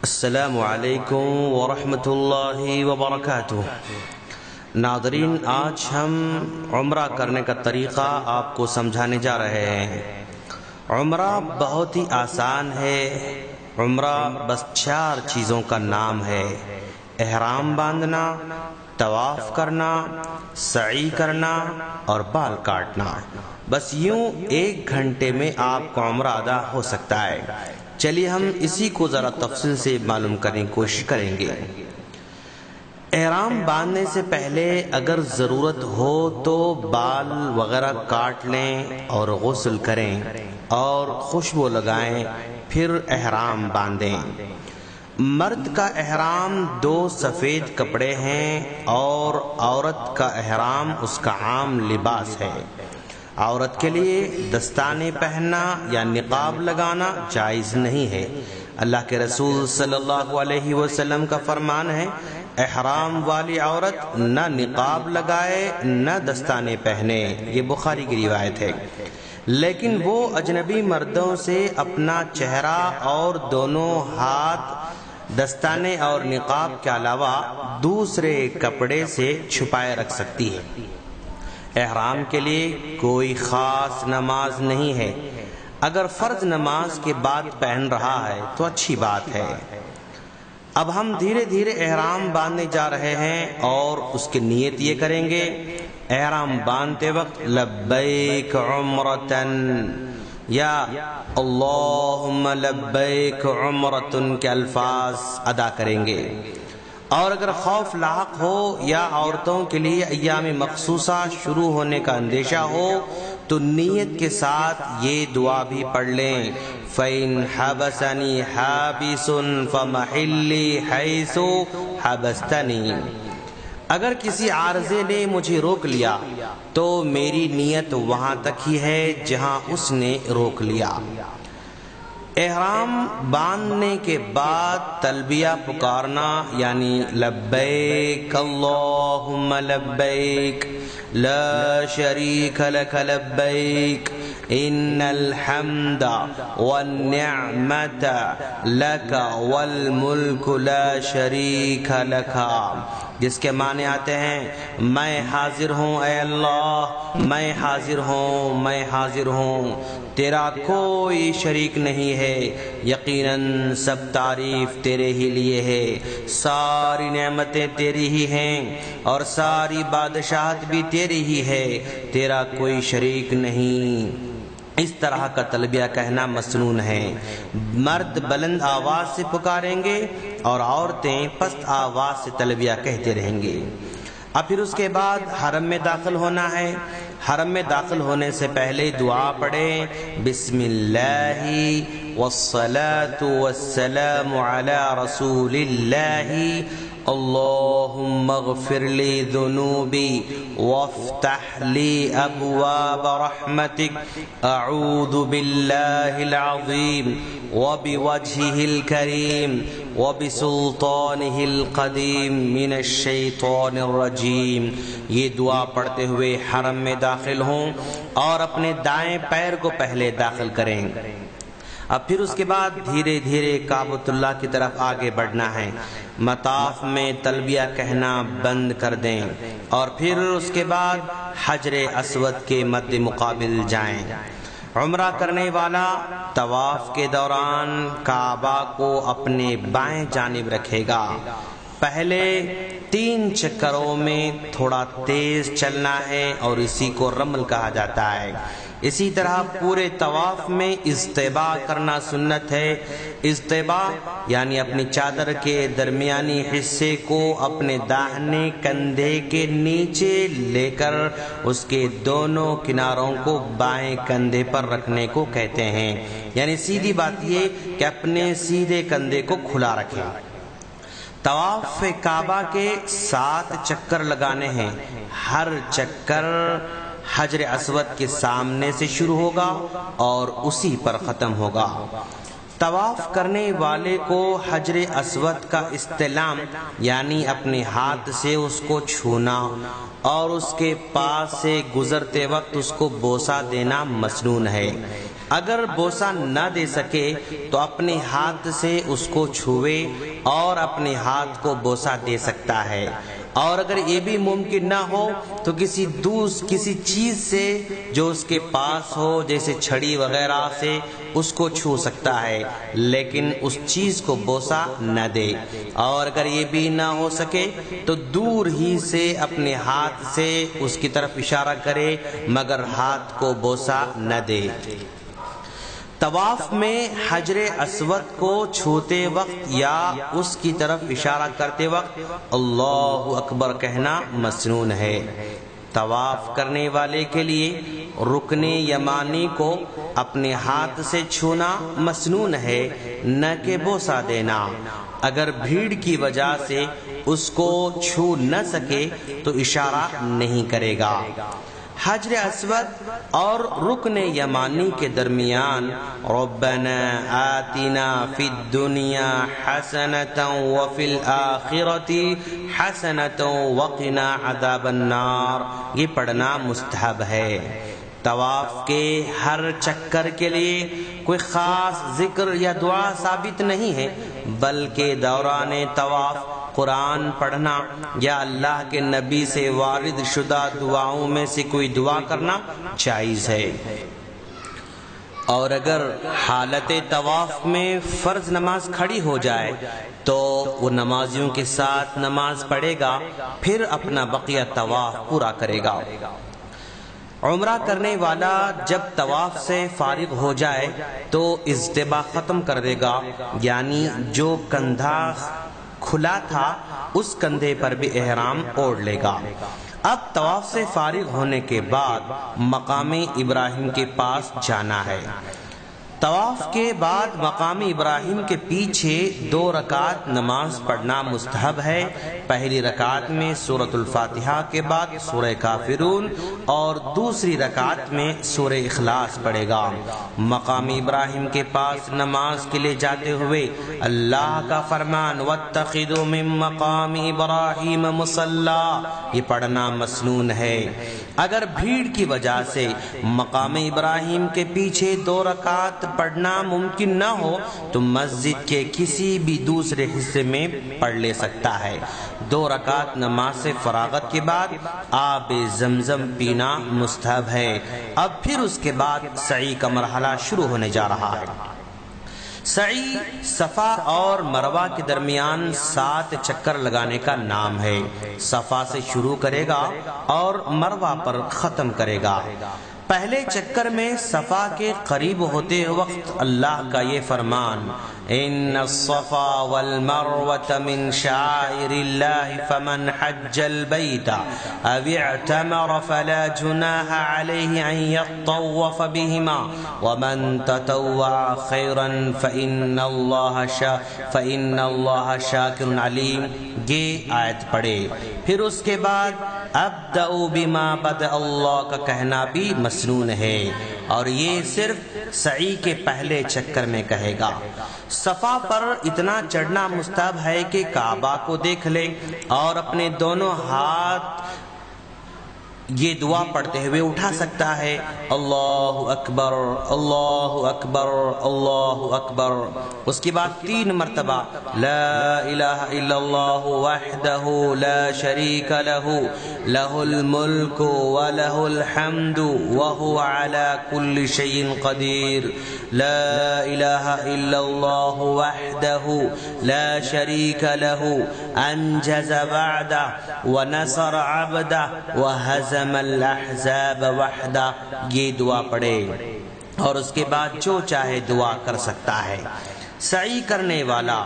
السلام علیکم ورحمۃ اللہ وبرکاتہ۔ ناظرین، آج ہم عمرہ کرنے کا طریقہ آپ کو سمجھانے جا رہے ہیں۔ عمرہ بہت ہی آسان ہے۔ عمرہ بس 4 چیزوں کا نام ہے: احرام باندھنا، طواف کرنا، سعی کرنا اور بال کاٹنا۔ بس یوں 1 گھنٹے میں آپ کا عمرہ ادا ہو سکتا ہے۔ چلیے ہم اسی کو ذرا تفصیل سے معلوم کرنے کی کوشش کریں گے۔ احرام باندھنے سے پہلے اگر ضرورت ہو تو بال وغیرہ کاٹ لیں اور غسل کریں اور خوشبو لگائیں، پھر احرام باندھیں۔ مرد کا احرام 2 سفید کپڑے ہیں اور عورت کا احرام اس کا عام لباس ہے۔ عورت کے لیے دستانے پہننا یا نقاب لگانا جائز نہیں ہے۔ اللہ کے رسول صلی اللہ علیہ وسلم کا فرمان ہے، احرام والی عورت نہ نقاب لگائے نہ دستانے پہنے۔ یہ بخاری کی روایت ہے۔ لیکن وہ اجنبی مردوں سے اپنا چہرہ اور دونوں ہاتھ دستانے اور نقاب کے علاوہ دوسرے کپڑے سے چھپائے رکھ سکتی ہے۔ احرام کے لیے کوئی خاص نماز نہیں ہے۔ اگر فرض نماز کے بعد پہن رہا ہے تو اچھی بات ہے۔ اب ہم دھیرے دھیرے احرام باندھنے جا رہے ہیں اور اس کی نیت یہ کریں گے: احرام باندھتے وقت لبیک عمرتن یا اللہم لبیک عمرتن کے الفاظ ادا کریں گے۔ اور اگر خوف لاحق ہو یا عورتوں کے لیے ایام مخصوصہ شروع ہونے کا اندیشہ ہو تو نیت کے ساتھ یہ دعا بھی پڑھ لیں: فَإِنْ حَبَسَنِي حَابِسٌ فَمَحِلِّي حَيْثُ حَبَسْتَنِي۔ اگر کسی عارضے نے مجھے روک لیا تو میری نیت وہاں تک ہی ہے جہاں اس نے روک لیا۔ احرام باندھنے کے بعد تلبیہ پکارنا یعنی لبیک اللہم لبیک لا شریک لک لبیک ان الحمد والنعمت لک والملک لا شریک لک، جس کے معنی آتے ہیں: میں حاضر ہوں اے اللہ، میں حاضر ہوں، میں حاضر ہوں، تیرا کوئی شریک نہیں ہے، یقیناً سب تعریف تیرے ہی لیے ہے، ساری نعمتیں تیری ہی ہیں اور ساری بادشاہت بھی تیری ہی ہے، تیرا کوئی شریک نہیں۔ اس طرح کا تلبیہ کہنا مسنون ہے۔ مرد بلند آواز سے پکاریں گے اور عورتیں پست آواز سے تلبیہ کہتے رہیں گے۔ اب پھر اس کے بعد حرم میں داخل ہونا ہے۔ حرم میں داخل ہونے سے پہلے دعا پڑھیں: بسم اللہ والصلاة والسلام علی رسول اللہ، اللہم اغفر لی ذنوبی وافتح لی ابواب رحمتک، اعوذ باللہ العظیم وبوجہہ الکریم وبسلطانہ القدیم من الشیطان الرجیم۔ یہ دعا پڑھتے ہوئے حرم میں داخل ہوں اور اپنے دائیں پیر کو پہلے داخل کریں۔ اب پھر اس کے بعد دھیرے دھیرے کعبۃ اللہ کی طرف آگے بڑھنا ہے۔ مطاف میں تلبیہ کہنا بند کر دیں اور پھر اس کے بعد حجر اسود کے مد مقابل جائیں۔ عمرہ کرنے والا طواف کے دوران کعبہ کو اپنے بائیں جانب رکھے گا۔ پہلے 3 چکروں میں تھوڑا تیز چلنا ہے اور اسی کو رمل کہا جاتا ہے۔ اسی طرح پورے طواف میں اضطباء کرنا سنت ہے۔ اضطباء یعنی اپنی چادر کے درمیانی حصے کو اپنے داہنے کندھے کے نیچے لے کر اس کے دونوں کناروں کو بائیں کندھے پر رکھنے کو کہتے ہیں۔ یعنی سیدھی بات یہ کہ اپنے سیدھے کندھے کو کھلا رکھیں۔ طواف کعبہ کے 7 چکر لگانے ہیں۔ ہر چکر حجر اسود کے سامنے سے شروع ہوگا اور اسی پر ختم ہوگا۔ طواف کرنے والے کو حجر اسود کا استلام یعنی اپنے ہاتھ سے اس کو چھونا اور اس کے پاس سے گزرتے وقت اس کو بوسہ دینا مسنون ہے۔ اگر بوسہ نہ دے سکے تو اپنے ہاتھ سے اس کو چھوئے اور اپنے ہاتھ کو بوسہ دے سکتا ہے، اور اگر یہ بھی ممکن نہ ہو تو کسی چیز سے جو اس کے پاس ہو، جیسے چھڑی وغیرہ سے اس کو چھو سکتا ہے، لیکن اس چیز کو بوسہ نہ دے۔ اور اگر یہ بھی نہ ہو سکے تو دور ہی سے اپنے ہاتھ سے اس کی طرف اشارہ کرے، مگر ہاتھ کو بوسہ نہ دے۔ طواف میں حجر اسود کو چھوتے وقت یا اس کی طرف اشارہ کرتے وقت اللہ اکبر کہنا مسنون ہے۔ طواف کرنے والے کے لیے رکن یمانی کو اپنے ہاتھ سے چھونا مسنون ہے، نہ کہ بوسہ دینا۔ اگر بھیڑ کی وجہ سے اس کو چھو نہ سکے تو اشارہ نہیں کرے گا۔ حجر اسود اور رکن یمانی کے درمیان ربنا آتنا فی الدنیا حسنۃ وفی الآخرۃ حسنۃ وقنا عذاب النار، یہ پڑھنا مستحب ہے۔ طواف کے ہر چکر کے لیے کوئی خاص ذکر یا دعا ثابت نہیں ہے، بلکہ دوران طواف قرآن پڑھنا یا اللہ کے نبی سے وارد شدہ دعاؤں میں سے کوئی دعا کرنا جائز ہے۔ اور اگر حالت طواف میں فرض نماز کھڑی ہو جائے تو وہ نمازیوں کے ساتھ نماز پڑھے گا، پھر اپنا بقیہ طواف پورا کرے گا۔ عمرہ کرنے والا جب طواف سے فارغ ہو جائے تو اجتباء ختم کر دے گا، یعنی جو کندھا کھلا تھا اس کندھے پر بھی احرام اوڑھ لے گا۔ اب طواف سے فارغ ہونے کے بعد مقام ابراہیم کے پاس جانا ہے۔ طواف کے بعد مقام ابراہیم کے پیچھے 2 رکعت نماز پڑھنا مستحب ہے۔ پہلی رکعت میں سورۃ الفاتحہ کے بعد سورہ کافرون اور دوسری رکعت میں سورہ اخلاص پڑھے گا۔ مقام ابراہیم کے پاس نماز کے لیے جاتے ہوئے اللہ کا فرمان واتخذوا من مقام ابراہیم مصلی، یہ پڑھنا مسنون ہے۔ اگر بھیڑ کی وجہ سے مقام ابراہیم کے پیچھے 2 رکعت پڑھنا ممکن نہ ہو تو مسجد کے کسی بھی دوسرے حصے میں پڑھ لے سکتا ہے۔ 2 رکعت نماز سے فراغت کے بعد آب زمزم پینا مستحب ہے۔ اب پھر اس کے بعد سعی کا مرحلہ شروع ہونے جا رہا ہے۔ سعی صفا اور مروہ کے درمیان 7 چکر لگانے کا نام ہے۔ صفا سے شروع کرے گا اور مروہ پر ختم کرے گا۔ پہلے چکر میں صفا کے قریب ہوتے وقت اللہ کا یہ فرمان ان الصفا والمروة من شعائر الله فمن حج البيت او اعتمر فلا جناح عليه ان يطوف بهما ومن تطوع خيرا فإن الله شاكر عليم، یہ آیت پڑھے۔ پھر اس کے بعد ابدأ بما بدأ اللہ کا کہنا بھی مسنون ہے، اور یہ صرف سعی کے پہلے چکر میں کہے گا۔ صفا پر اتنا چڑھنا مستحب ہے کہ کعبہ کو دیکھ لے اور اپنے دونوں ہاتھ یہ دعا پڑھتے ہوئے اٹھا سکتا ہے اللہ اکبر اللہ اکبر اللہ اکبر۔ اس کے بعد 3 مرتبہ لا الہ الا اللہ وحدہ لا شریک لہ لہ الملک ولہ الحمد وہو علی کل شیء قدیر، لا الہ الا اللہ وحدہ لا شریک لہ انجز وعدہ ونصر عبدہ وہزم الاحزاب وحدہ، یہ دعا پڑھے اور اس کے بعد جو چاہے دعا کر سکتا ہے۔ سعی کرنے والا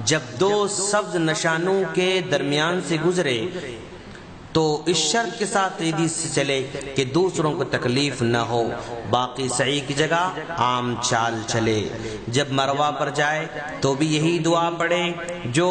جب 2 سبز نشانوں کے درمیان سے گزرے تو اس شرط کے ساتھ تیزی سے چلے کہ دوسروں کو تکلیف نہ ہو، باقی سعی کی جگہ عام چال چلے۔ جب مروہ پر جائے تو بھی یہی دعا پڑھے جو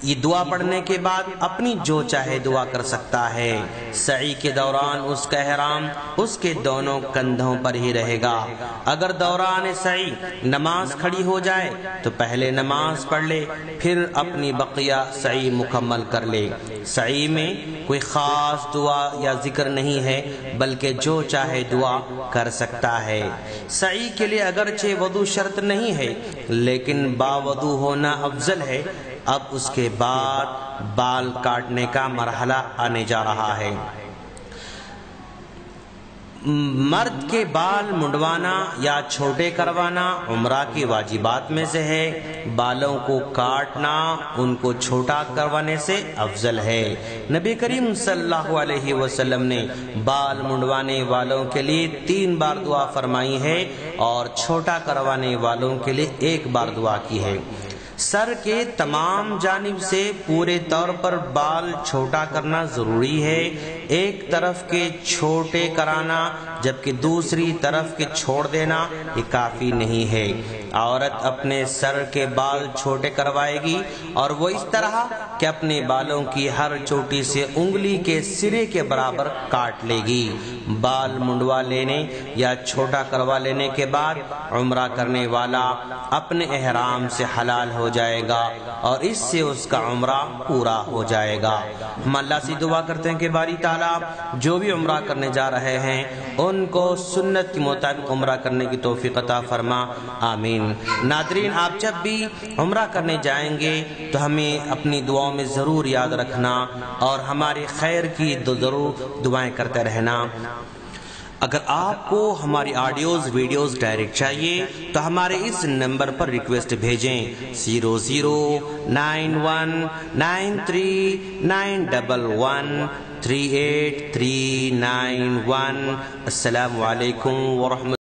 یہ دعا پڑھنے کے بعد اپنی جو چاہے دعا کر سکتا ہے۔ سعی کے دوران اس کا احرام اس کے دونوں کندھوں پر ہی رہے گا۔ اگر دوران سعی نماز کھڑی ہو جائے تو پہلے نماز پڑھ لے، پھر اپنی بقیہ سعی مکمل کر لے۔ سعی میں کوئی خاص دعا یا ذکر نہیں ہے، بلکہ جو چاہے دعا کر سکتا ہے۔ سعی کے لیے اگرچہ وضو شرط نہیں ہے، لیکن باوضو ہونا افضل ہے۔ اب اس کے بعد بال کاٹنے کا مرحلہ آنے جا رہا ہے۔ مرد کے بال منڈوانا یا چھوٹے کروانا عمرہ کی واجبات میں سے ہے۔ بالوں کو کاٹنا ان کو چھوٹا کروانے سے افضل ہے۔ نبی کریم صلی اللہ علیہ وسلم نے بال منڈوانے والوں کے لیے 3 بار دعا فرمائی ہے اور چھوٹا کروانے والوں کے لیے 1 بار دعا کی ہے۔ سر کے تمام جانب سے پورے طور پر بال چھوٹا کرنا ضروری ہے۔ ایک طرف کے چھوٹے کرانا جبکہ دوسری طرف کے چھوڑ دینا یہ کافی نہیں ہے۔ عورت اپنے سر کے بال چھوٹے کروائے گی اور وہ اس طرح کہ اپنے بالوں کی ہر چوٹی سے انگلی کے سرے کے برابر کاٹ لے گی۔ بال منڈوا لینے یا چھوٹا کروا لینے کے بعد عمرہ کرنے والا اپنے احرام سے حلال ہو جائے گا اور اس سے اس کا عمرہ پورا ہو جائے گا۔ ہم اللہ سے دعا کرتے ہیں کہ باری تعالیٰ جو بھی عمرہ کرنے جا رہے ہیں ان کو سنت کے مطابق عمرہ کرنے کی توفیق عطا فرما، آمین۔ ناظرین، آپ جب بھی عمرہ کرنے جائیں گے تو ہمیں اپنی دعاؤں میں ضرور یاد رکھنا اور ہماری خیر کی ضرور دعائیں کرتے رہنا۔ اگر آپ کو ہماری آڈیوز ویڈیوز ڈائریکٹ چاہیے تو ہمارے اس نمبر پر ریکویسٹ بھیجیں 009193913831۔ السلام علیکم ورحمۃ